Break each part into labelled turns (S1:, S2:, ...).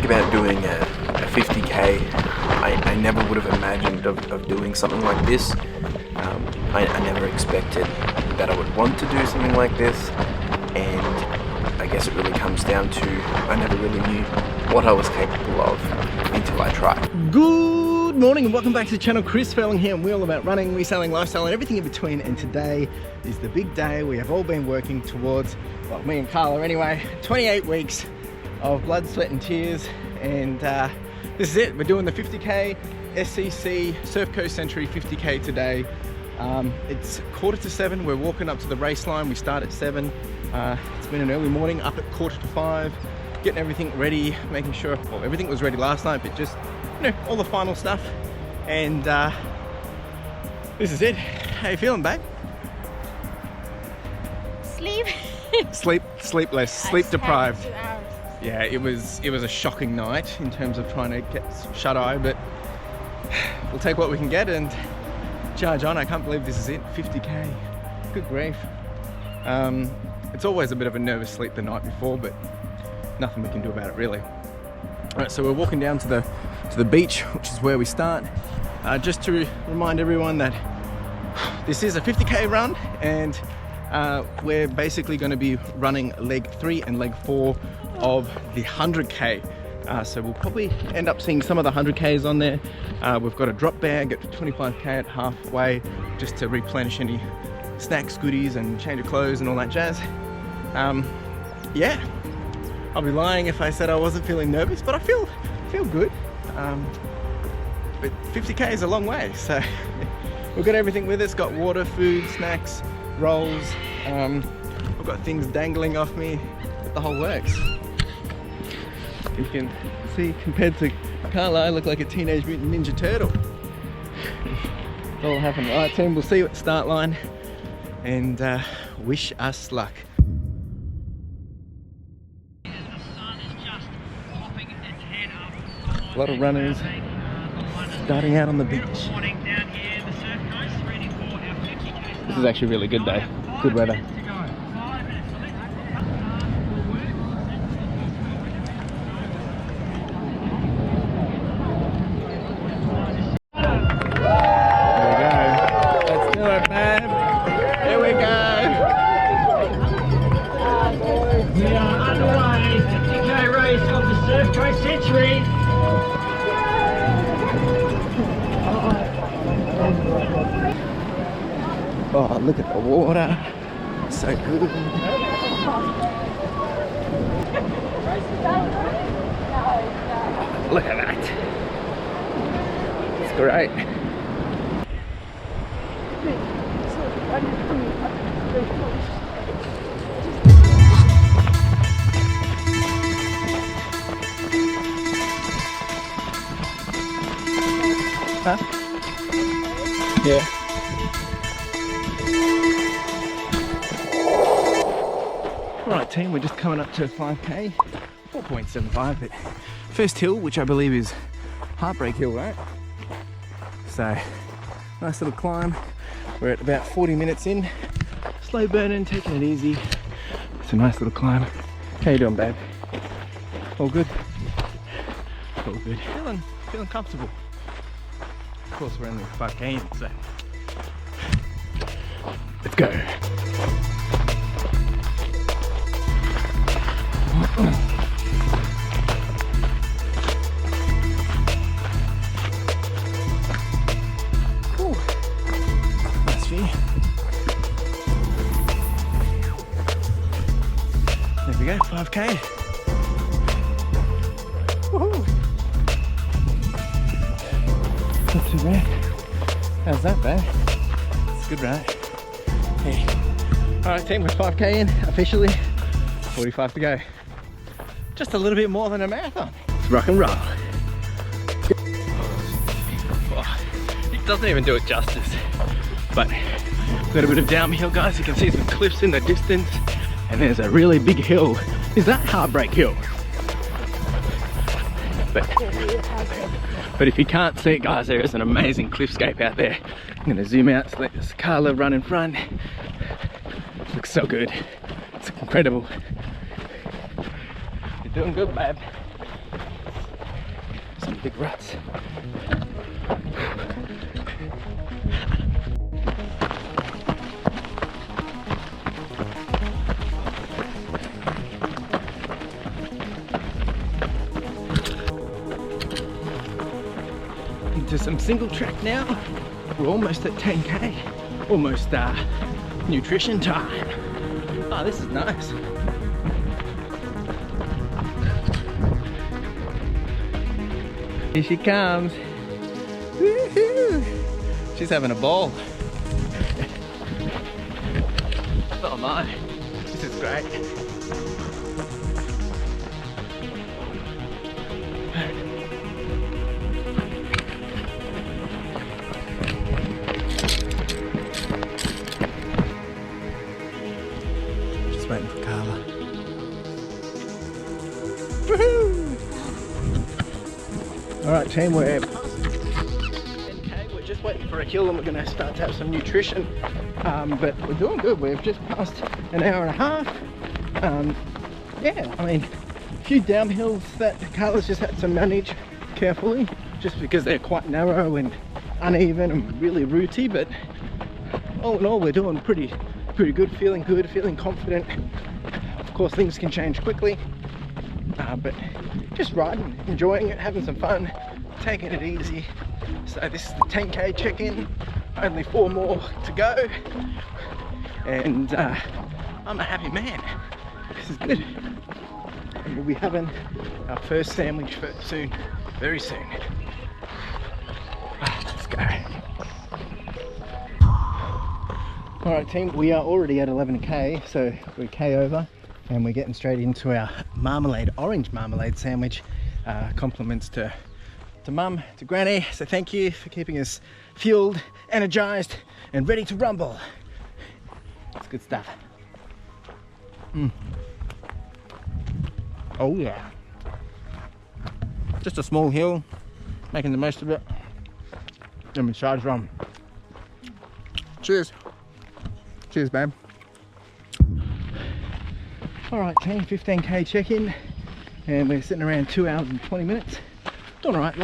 S1: think about doing a 50k, I never would have imagined of doing something like this. I never expected that I would want to do something like this, and I guess it really comes down to I never really knew what I was capable of until I tried.
S2: Good morning and welcome back to the channel. CLFurlong here, and we're all about running, reselling, lifestyle and everything in between, and today is the big day we have all been working towards, well, me and Carla anyway, 28 weeks of blood, sweat and tears, and this is it. We're doing the 50k SCC Surf Coast Century 50k today. It's 6:45. We're walking up to the race line. We start at 7. It's been an early morning, up at 4:45, getting everything ready, making sure, well, everything was ready last night, but just, you know, all the final stuff. And this is it. How you feeling, babe? Sleepless, sleep deprived. Yeah, it was a shocking night in terms of trying to get shut eye, but we'll take what we can get and charge on. I can't believe this is it, 50k. Good grief. It's always a bit of a nervous sleep the night before, but nothing we can do about it really. All right, so we're walking down to the beach, which is where we start. Just to remind everyone that this is a 50k run, and we're basically going to be running leg 3 and leg 4 of the 100k. So we'll probably end up seeing some of the 100ks on there. We've got a drop bag at 25k at halfway, just to replenish any snacks, goodies and change of clothes and all that jazz. Yeah, I'll be lying if I said I wasn't feeling nervous, but I feel good. But 50k is a long way, so we've got everything with us. Got water, food, snacks, rolls. I've got things dangling off me, but the whole works. You can see, compared to Carla, I look like a Teenage Mutant Ninja Turtle. It's all happening. All right, team, we'll see you at the start line, and wish us luck. A lot of runners starting out on the beach. This is actually a really good day. Good weather. Oh, look at the water. So good. Look at that. It's great. Huh? Yeah. Alright team, we're just coming up to 5k, 4.75, but first hill, which I believe is Heartbreak Hill, right? So, nice little climb. We're at about 40 minutes in, slow burning, taking it easy. It's a nice little climb. How you doing, babe? All good? All good. Feeling comfortable. Of course, we're only 5k in, so let's go. Cool. Nice view. There we go, 5k. Woohoo! Not too bad. How's that, babe? It's good, right? Hey. Alright team, we're 5k in officially. 45 to go. Just a little bit more than a marathon. It's rock and roll. Oh, it doesn't even do it justice. But we've got a bit of downhill, guys. You can see some cliffs in the distance, and there's a really big hill. Is that Heartbreak Hill? But if you can't see it, guys, there is an amazing cliffscape out there. I'm going to zoom out so let this Carla run in front. Looks so good. It's incredible. You're doing good, babe. big ruts. Into some single track now. We're almost at 10k. Almost nutrition time. Oh, this is nice. Here she comes. Woohoo! She's having a ball. Oh my, this is great. Just waiting for Carla. Woohoo! Alright team, we're past 10k, we're just waiting for a hill and we're going to start to have some nutrition, but we're doing good. We've just passed an hour and a half. Yeah, I mean, a few downhills that Carla's just had to manage carefully, just because they're quite narrow and uneven and really rooty, but all in all we're doing pretty good, feeling confident. Of course things can change quickly, but just riding, enjoying it, having some fun, taking it easy. So this is the 10k check-in, only 4 more to go, and I'm a happy man. This is good. And we'll be having our first sandwich soon, very soon. Let's go. Alright team, we are already at 11k, so we're k over. And we're getting straight into our marmalade, orange marmalade sandwich. Compliments to Mum, to Granny. So thank you for keeping us fueled, energized, and ready to rumble. It's good stuff. Oh yeah. Just a small hill, making the most of it. Then we charge on. Cheers. Cheers, babe. Alright team, 15k check-in, and we're sitting around 2 hours and 20 minutes. Doing alright,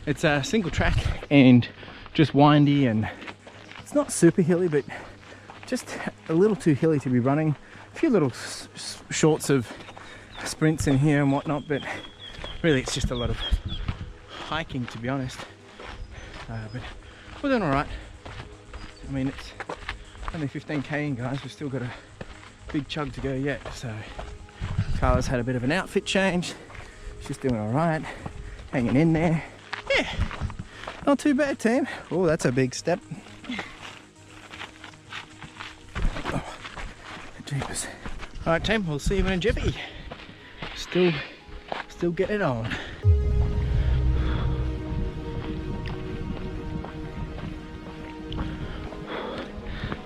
S2: it's a single track and just windy, and it's not super hilly, but just a little too hilly to be running. A few little shorts of sprints in here and whatnot, but really it's just a lot of hiking, to be honest. But we're doing alright. I mean, it's only 15k in, guys. We've still got a big chug to go yet. So Carla's had a bit of an outfit change. She's doing all right, hanging in there. Yeah, not too bad, team. Oh, that's a big step. Oh, jeepers. All right, team, we'll see you in a jiffy. Still getting it on.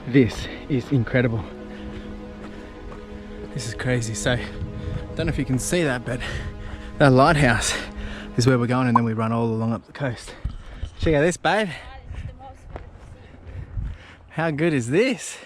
S2: This is incredible. This is crazy. So, don't know if you can see that, but that lighthouse is where we're going, and then we run all along up the coast. Check out this, babe. How good is this?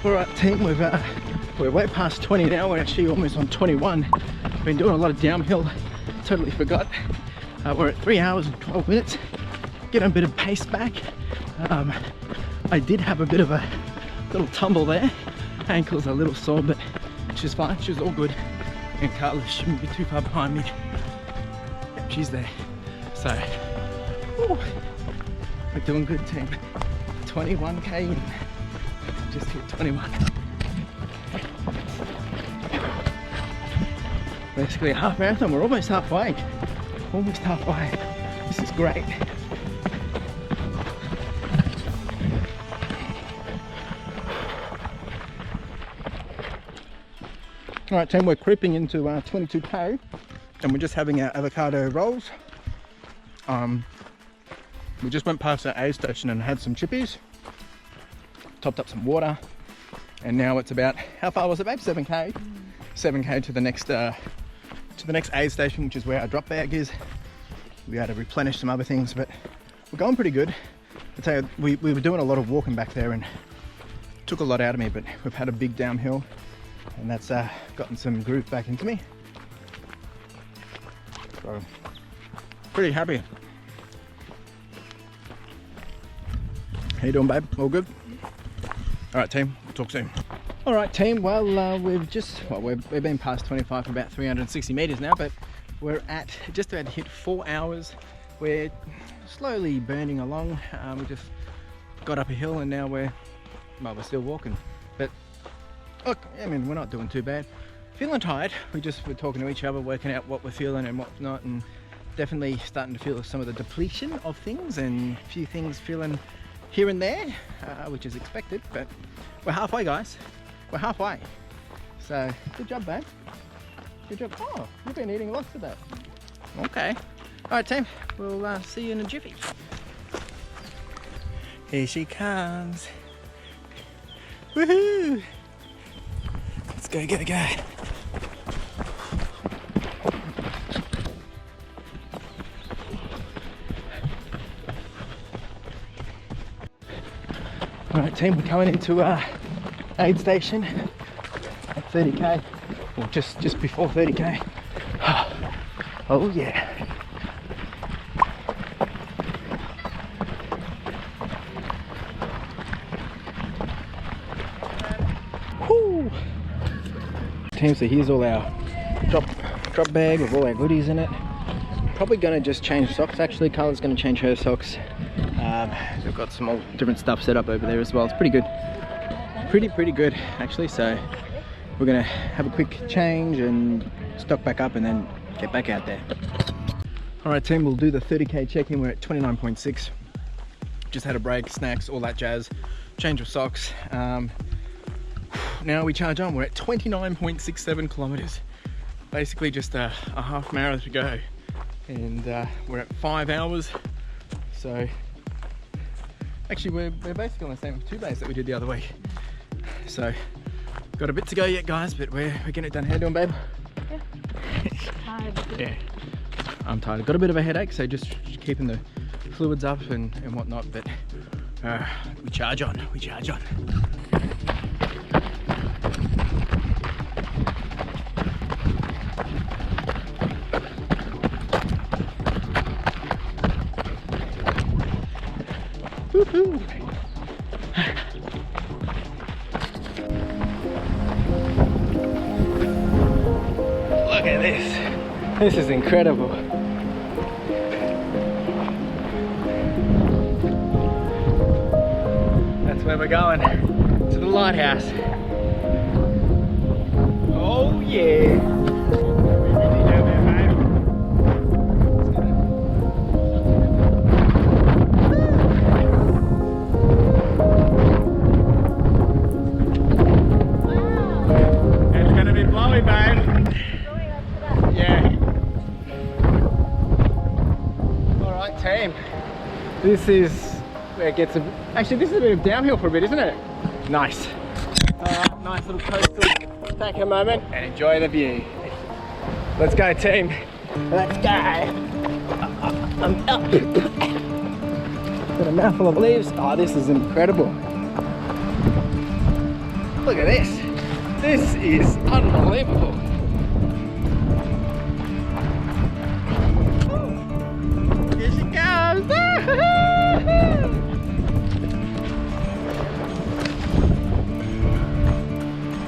S2: Alright team, we're way past 20 now. We're actually almost on 21. Been doing a lot of downhill, totally forgot. We're at 3 hours and 12 minutes. Getting a bit of pace back. I did have a bit of a little tumble there. Ankle's a little sore, but she's fine, she's all good. and Carla shouldn't be too far behind me. Yep, she's there. So, whew, we're doing good, team. 21k in. Just hit 21. Basically a half marathon. We're almost halfway. Almost halfway. This is great. Alright team, we're creeping into 22k and we're just having our avocado rolls. We just went past our aid station and had some chippies, topped up some water, and now it's about, how far was it babe? 7k? 7k to the next aid station, which is where our drop bag is. We had to replenish some other things, but we're going pretty good. I tell you, we were doing a lot of walking back there and took a lot out of me, but we've had a big downhill and that's gotten some groove back into me. So, pretty happy. How you doing, babe? All good? All right, team, we'll talk soon. All right, team, well, we've been past 25 for about 360 meters now, but we're at just about to hit 4 hours. We're slowly burning along. We just got up a hill and now we're still walking. But look, I mean, we're not doing too bad. Feeling tired. We're talking to each other, working out what we're feeling and what's not, and definitely starting to feel some of the depletion of things and a few things feeling here and there, which is expected, but we're halfway, guys. We're halfway. So, good job, babe. Good job. Oh, you've been eating lots of that. Okay. All right, team. We'll see you in a jiffy. Here she comes. Woohoo! Let's go, go, go. All right, team, we're coming into aid station at 30k, or just before 30k. Oh yeah. Woo. Team, so here's all our drop bag with all our goodies in it. Probably gonna just change socks. Actually, Carla's gonna change her socks. We've got some all different stuff set up over there as well. It's pretty good. Pretty good actually. So we're gonna have a quick change and stock back up and then get back out there. All right, team, we'll do the 30k check-in. We're at 29.6. Just had a break, snacks, all that jazz. Change of socks. Now we charge on. We're at 29.67 kilometers. Basically just a half marathon to go, and we're at 5 hours. So actually we're basically on the same 2 days that we did the other week. So got a bit to go yet, guys, but we're getting it done. How you doing, babe?
S3: Yeah. Tired.
S2: Yeah, I'm tired. I've got a bit of a headache, so just keeping the fluids up and whatnot, but we charge on. Woohoo! Look at this. This is incredible. That's where we're going. To the lighthouse. Oh yeah. This is where it gets actually this is a bit of downhill for a bit, isn't it? Nice. Nice little coastal take a moment and enjoy the view. Let's go, team. Let's go. I'm up. Got a mouthful of leaves. Oh, this is incredible. Look at this. This is unbelievable. Here she comes.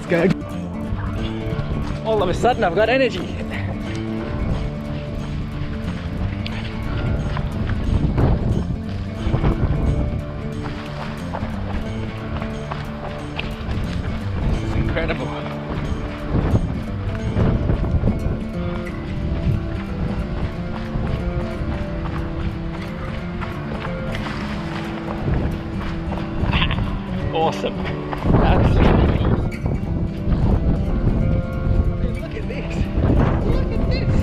S2: Let's go. All of a sudden I've got energy. This is incredible. Awesome. Absolutely. Look at this. Look at this.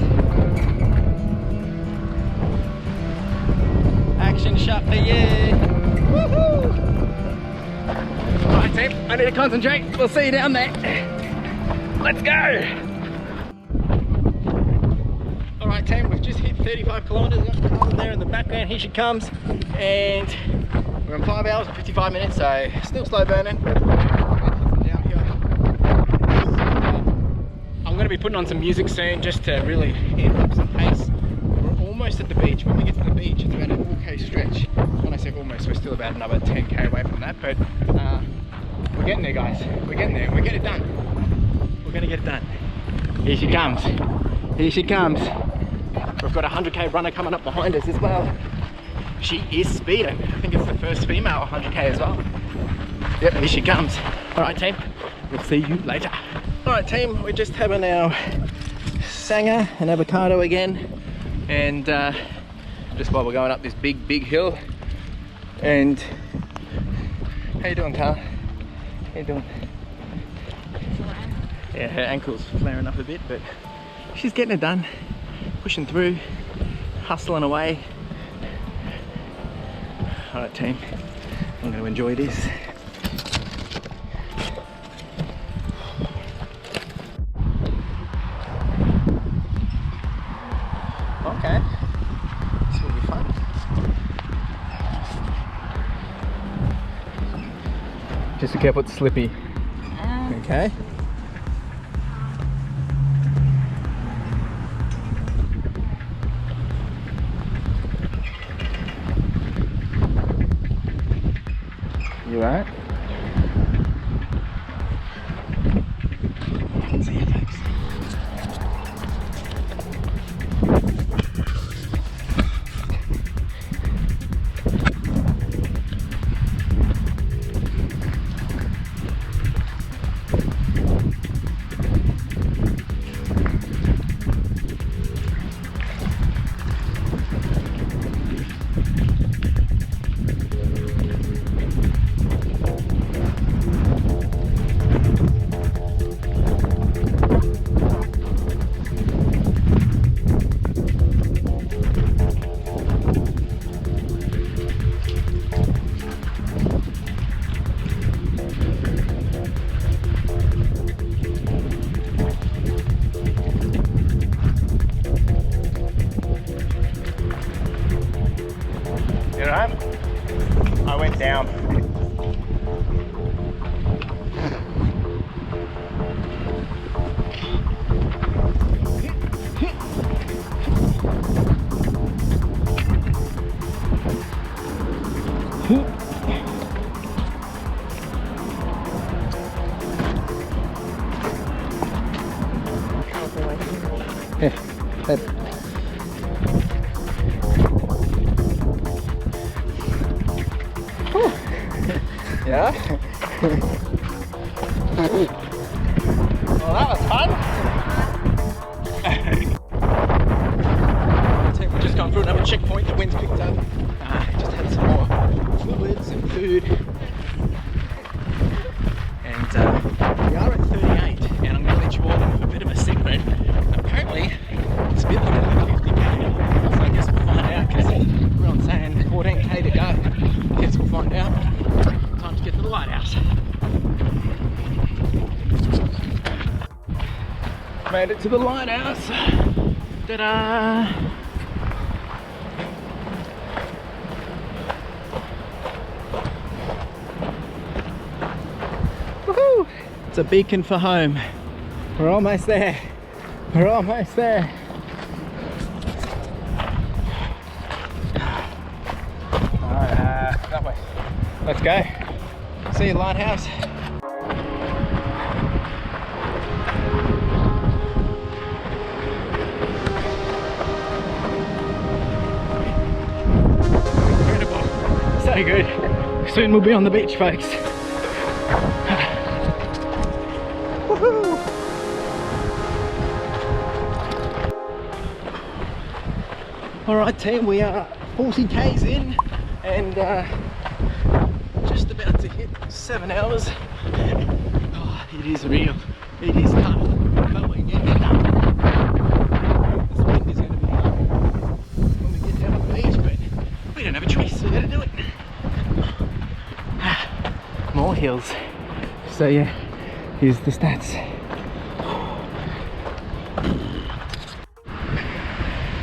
S2: Action shot for you. Woohoo! Alright team, I need to concentrate. We'll see you down there. Let's go. Alright team, we've just hit 35 kilometers. Got the car there in the background. Here she comes. And we're on 5 hours and 55 minutes, so still slow burning. I'm going to be putting on some music soon just to really amp up some pace. We're almost at the beach. When we get to the beach, it's about a 4k stretch. When I say almost, we're still about another 10k away from that, but we're getting there, guys. We're getting there. We're getting it done. We're going to get it done. Here she comes. Here she comes. We've got a 100k runner coming up behind us as well. She is speeding. I think it's the first female 100k as well. Yep, here she comes. Alright team, we'll see you later. Alright team, we're just having our sanger and avocado again. And just while we're going up this big hill. And how you doing, Carl? How you doing? Yeah, her ankle's flaring up a bit, but she's getting it done. Pushing through, hustling away. Alright team, I'm going to enjoy this. Okay, this will be fun. Just be careful, it's slippy. Okay. You alright? See you folks. You alright? I went down. Yeah? Well, that was fun. We've just gone through another checkpoint. The wind's picked up. Just had some more fluids and food. And we are at 38. And I'm going to let you all in a bit of a secret. Apparently, it's a bit longer than 50k. So I guess we'll find out because we're on saying 14k to go. Guess we'll find out. Time to get to the lighthouse. Made it to the lighthouse. Ta-da! Woohoo! It's a beacon for home. We're almost there. We're almost there. Alright, that way. Let's go. See you, lighthouse. so good. Soon we'll be on the beach, folks. Woohoo! Alright team, we are 40 k's in and just about to hit 7 hours. Oh, it is real, it is tough, but we're getting it done. This wind is going to be hard when we get down on the beach, but we don't have a choice, we gotta do it. More hills. So yeah, here's the stats.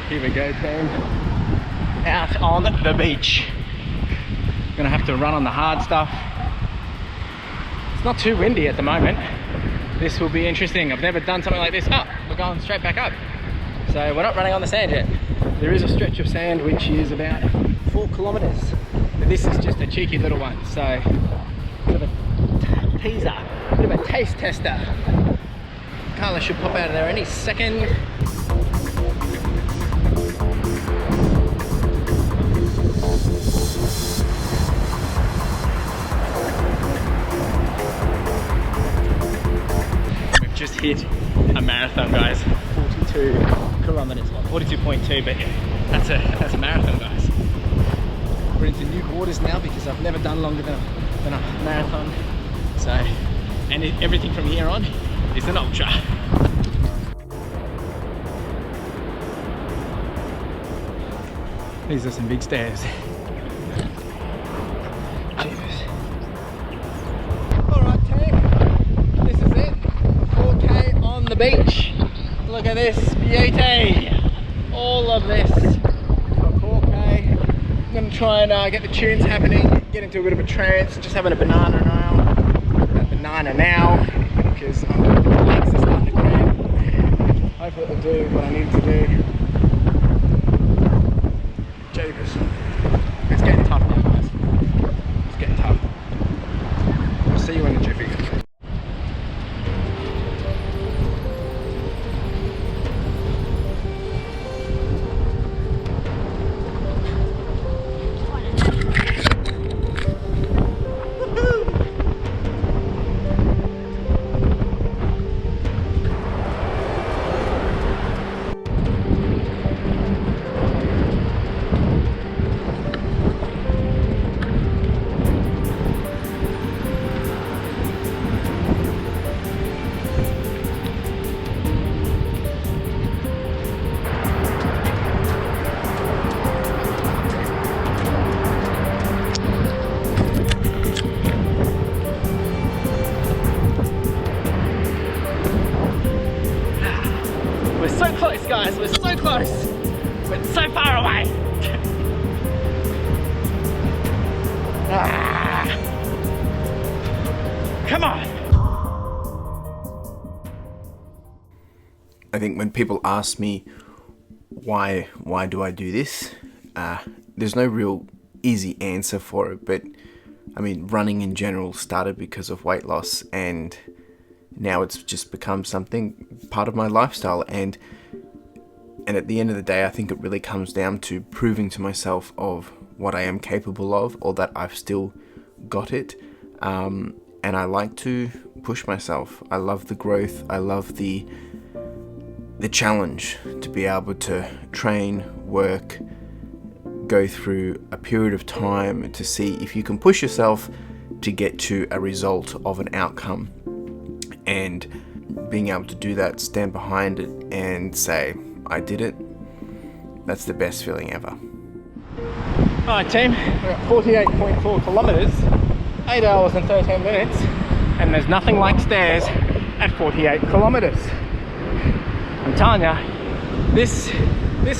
S2: Here we go team, out on the beach. Gonna have to run on the hard stuff. It's not too windy at the moment. This will be interesting. I've never done something like this. Oh, we're going straight back up. So we're not running on the sand yet. There is a stretch of sand which is about 4 kilometers. But this is just a cheeky little one. So, bit of a teaser, bit of a taste tester. Carla should pop out of there any second. Just hit a marathon, guys. 42 kilometers, well, 42.2, but yeah, that's a marathon, guys. We're into new waters now because I've never done longer than a marathon. So, and everything from here on is an ultra. These are some big stairs. Cheers. Alright team, this is it. 4K on the beach. Look at this beauty. All of this for 4K. I'm going to try and get the tunes happening, get into a bit of a trance, just having a banana now, because my legs are starting to cramp. Hopefully it'll do what I need to do. Jeepers. It's getting tough now, guys. It's getting tough. I'll see you in the jiffy. Guys, we're so close, but so far away. Come on.
S1: I think when people ask me why do I do this, there's no real easy answer for it, but I mean, running in general started because of weight loss, and now it's just become something part of my lifestyle, and at the end of the day, I think it really comes down to proving to myself of what I am capable of, or that I've still got it. And I like to push myself. I love the growth. I love the challenge to be able to train, work, go through a period of time to see if you can push yourself to get to a result of an outcome. And being able to do that, stand behind it and say, I did it. That's the best feeling ever.
S2: Alright team, we're at 48.4 kilometers, 8 hours and 13 minutes, and there's nothing like stairs at 48 kilometers. I'm telling you, this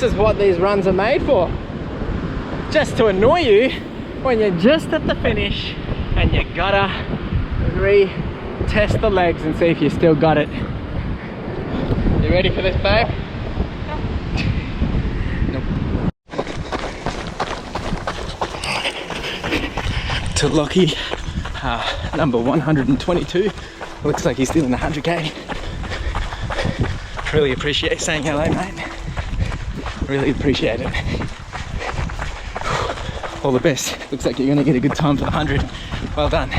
S2: is what these runs are made for. Just to annoy you when you're just at the finish and you gotta retest the legs and see if you still got it. You ready for this, babe? To Lockie, number 122. Looks like he's still in the 100k. Really appreciate saying hello, mate. Really appreciate it. all the best. Looks like you're gonna get a good time for the 100. Well done.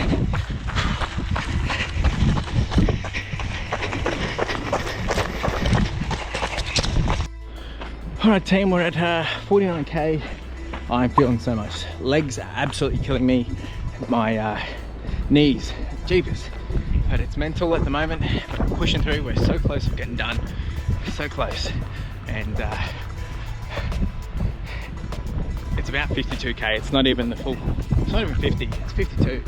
S2: All right, team, we're at 49k. I'm feeling so much. Legs are absolutely killing me. My knees, jeepers. But it's mental at the moment. But I'm pushing through. We're so close to getting done. So close. And it's about 52k. It's not even the full, it's not even 50, it's 52.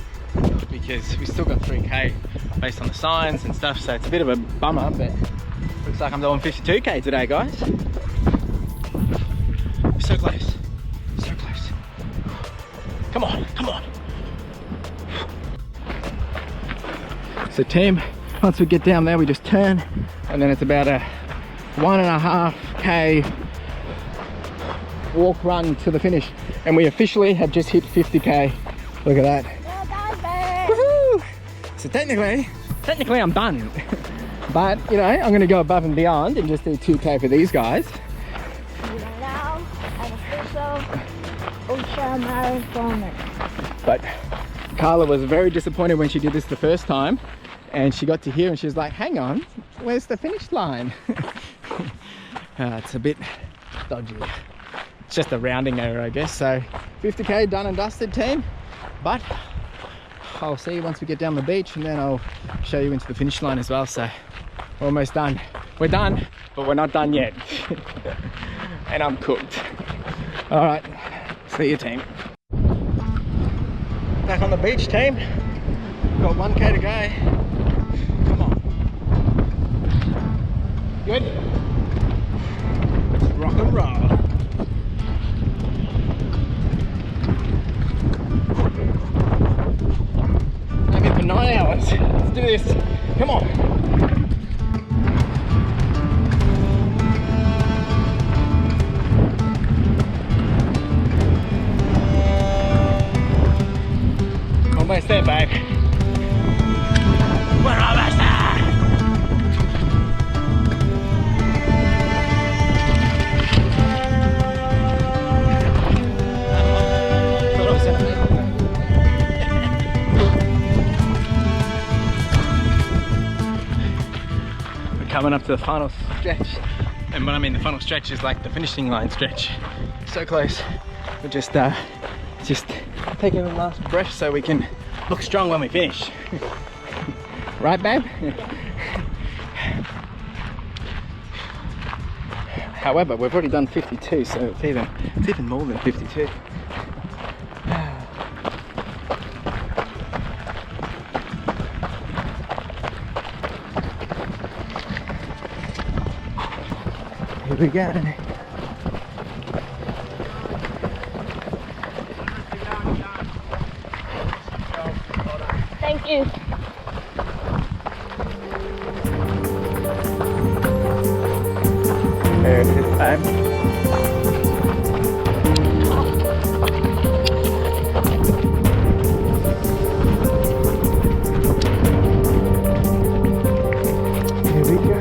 S2: Because we still got 3k based on the signs and stuff. So it's a bit of a bummer, but looks like I'm doing 52k today, guys. So close, so close. Come on, come on. So team, once we get down there, we just turn, and then it's about a 1.5k walk run to the finish, and we officially have just hit 50k. Look at that. Woohoo! So technically I'm done. But you know, I'm gonna go above and beyond and just do 2k for these guys.
S3: Ultramarathon.
S2: But Carla was very disappointed when she did this the first time, and she got to here and she's like, hang on, where's the finish line? It's a bit dodgy. It's just a rounding error, I guess. So 50k done and dusted, team. But I'll see you once we get down the beach, and then I'll show you into the finish line as well. So we're almost done. We're done, but we're not done yet. And I'm cooked. All right, see you, team. Back on the beach, team. Got 1k to go. Come on. Good. Let's rock and roll. I'm here for 9 hours. Let's do this. Come on. Almost there, babe. We're almost there! We're coming up to the final stretch. And when I mean the final stretch is like the finishing line stretch. So close. We're just taking the last breath so we can look strong when we finish. Right, babe? However, we've already done 52, so it's even more than 52. Here we go.
S3: Thank you.
S2: There it is, babe. Here we go.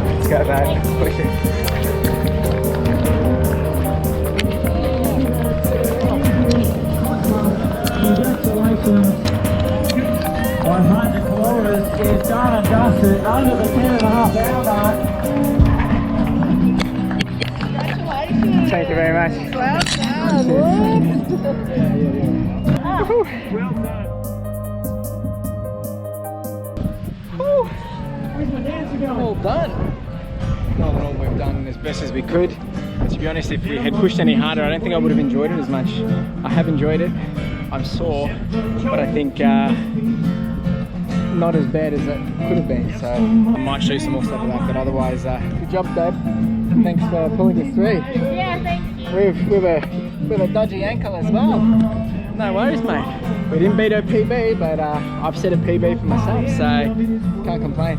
S2: Let's go, babe. Push it.
S4: Congratulations. 100 kilometers is done and dusted under the 10.5 hour mark.
S3: Congratulations.
S2: Thank you very much.
S3: Well done.
S2: All done. All in all, we've done as best as we could. To be honest, if we had pushed any harder, I don't think I would have enjoyed it as much. I have enjoyed it. I'm sore, but I think not as bad as it could have been. So I might show you some more stuff of that. But otherwise, good job, Dad. Thanks for pulling us through.
S3: Yeah, thank you.
S2: With a dodgy ankle as well. No worries, mate. We didn't beat our PB, but I've set a PB for myself, so can't complain.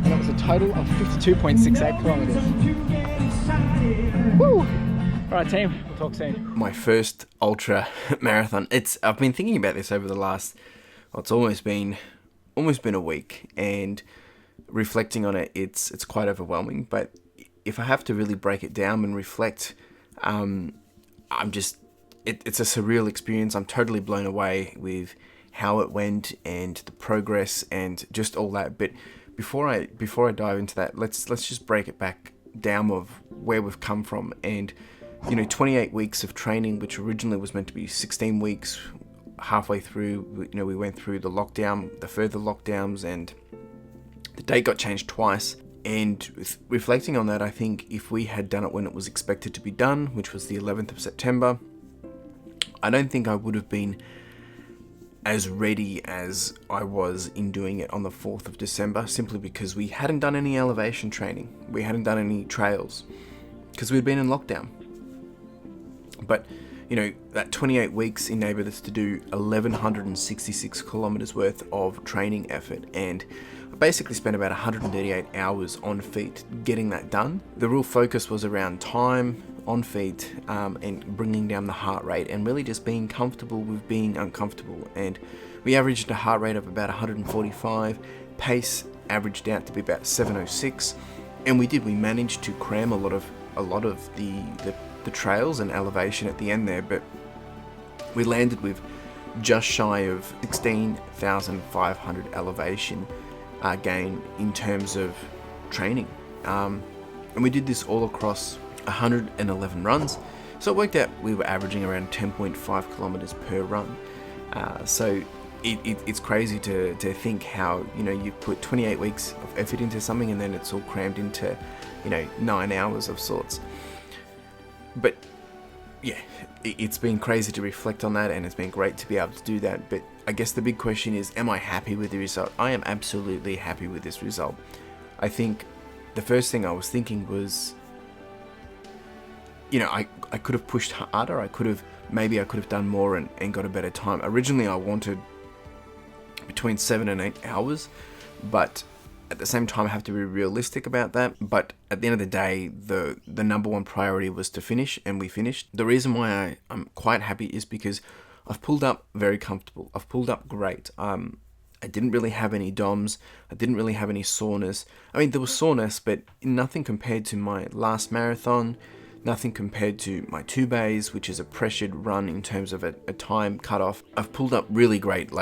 S2: And it was a total of 52.68 kilometers. Woo! All right, team. We'll talk soon.
S1: My first ultra marathon. I've been thinking about this over the last, well, it's almost been a week, and reflecting on it, it's quite overwhelming. But if I have to really break it down and reflect, it's a surreal experience. I'm totally blown away with how it went and the progress and just all that. But before I dive into that, let's just break it back down of where we've come from. And 28 weeks of training, which originally was meant to be 16 weeks. Halfway through, we went through the lockdown, the further lockdowns, and the date got changed twice. And reflecting on that, I think if we had done it when it was expected to be done, which was the 11th of September, I don't think I would have been as ready as I was in doing it on the 4th of December, simply because we hadn't done any elevation training. We hadn't done any trails because we'd been in lockdown. But, that 28 weeks enabled us to do 1,166 kilometers worth of training effort. And I basically spent about 138 hours on feet getting that done. The real focus was around time on feet, and bringing down the heart rate and really just being comfortable with being uncomfortable. And we averaged a heart rate of about 145, pace averaged out to be about 706, and we managed to cram a lot of the trails and elevation at the end there, but we landed with just shy of 16,500 elevation gain in terms of training, and we did this all across 111 runs, so it worked out we were averaging around 10.5 kilometers per run. So it's crazy to think how you put 28 weeks of effort into something and then it's all crammed into 9 hours of sorts. But yeah, it's been crazy to reflect on that, and it's been great to be able to do that. But I guess the big question is, am I happy with the result? I am absolutely happy with this result. I think the first thing I was thinking was, I could have pushed harder. I could have done more and got a better time. Originally, I wanted between 7 and 8 hours, but at the same time, I have to be realistic about that. But at the end of the day, the number one priority was to finish, and we finished. The reason why I'm quite happy is because I've pulled up very comfortable. I've pulled up great. I didn't really have any DOMs. I didn't really have any soreness. I mean, there was soreness, but nothing compared to my last marathon. Nothing compared to my 2 bays, which is a pressured run in terms of a time cutoff. I've pulled up really great.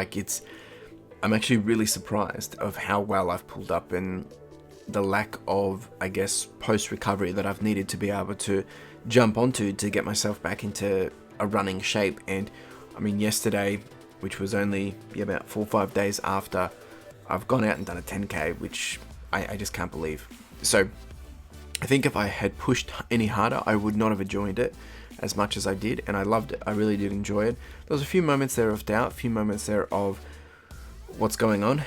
S1: I'm actually really surprised of how well I've pulled up, and the lack of, I guess, post-recovery that I've needed to be able to jump onto to get myself back into a running shape. And I mean, yesterday, which was only about 4 or 5 days after I've gone out and done a 10K, which I just can't believe. So I think if I had pushed any harder, I would not have enjoyed it as much as I did, and I loved it. I really did enjoy it. There was a few moments there of doubt, a few moments there of what's going on,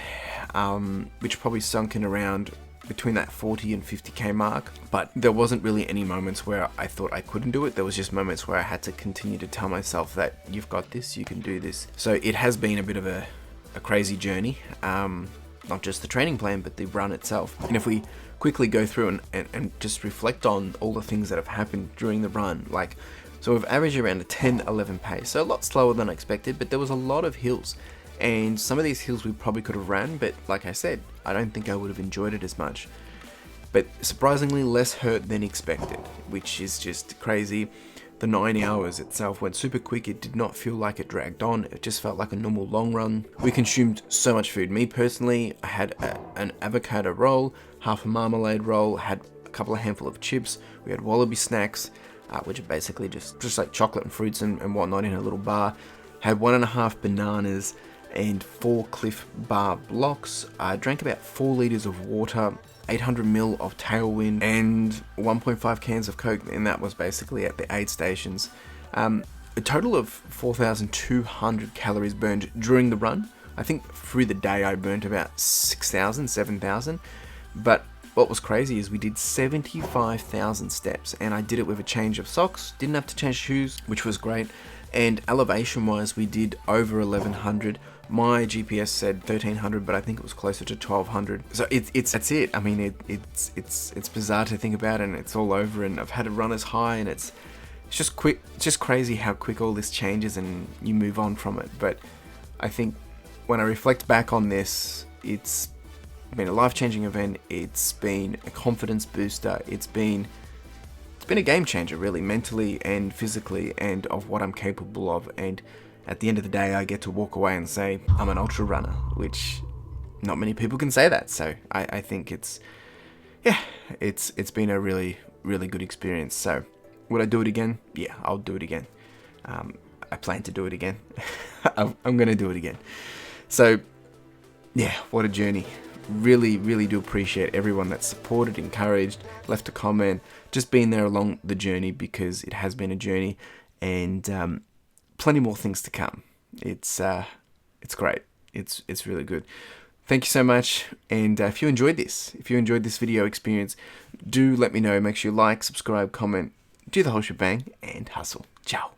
S1: which probably sunk in around between that 40 and 50k mark, but there wasn't really any moments where I thought I couldn't do it. There was just moments where I had to continue to tell myself that you've got this, you can do this. So it has been a bit of a crazy journey, not just the training plan, but the run itself. And if we quickly go through and just reflect on all the things that have happened during the run, so we've averaged around a 10-11 pace, so a lot slower than I expected, but there was a lot of hills. And some of these hills we probably could have ran, but like I said, I don't think I would have enjoyed it as much. But surprisingly less hurt than expected, which is just crazy. The 9 hours itself went super quick. It did not feel like it dragged on. It just felt like a normal long run. We consumed so much food. Me personally, I had an avocado roll, half a marmalade roll, had a couple of handful of chips. We had wallaby snacks, which are basically just like chocolate and fruits and whatnot in a little bar. Had 1.5 bananas and 4 Cliff Bar blocks. I drank about 4 liters of water, 800 ml of Tailwind, and 1.5 cans of Coke, and that was basically at the aid stations. A total of 4,200 calories burned during the run. I think through the day I burnt about 6,000, 7,000, but what was crazy is we did 75,000 steps, and I did it with a change of socks, didn't have to change shoes, which was great. And elevation wise, we did over 1,100. My GPS said 1,300, but I think it was closer to 1,200. So that's it. I mean, it's bizarre to think about, and it's all over. And I've had a run as high, and it's It's just crazy how quick all this changes and you move on from it. But I think when I reflect back on this, it's been a life-changing event. It's been a confidence booster. It's been a game changer, really, mentally and physically, and of what I'm capable of. And at the end of the day, I get to walk away and say I'm an ultra runner, which not many people can say that. So I think it's been a really, really good experience. So would I do it again? Yeah, I'll do it again. I plan to do it again. I'm gonna do it again. So yeah, what a journey. Really, really do appreciate everyone that's supported, encouraged, left a comment, just been there along the journey, because it has been a journey, and plenty more things to come. It's great. It's really good. Thank you so much. And if you enjoyed this video experience, do let me know. Make sure you like, subscribe, comment, do the whole shebang, and hustle. Ciao.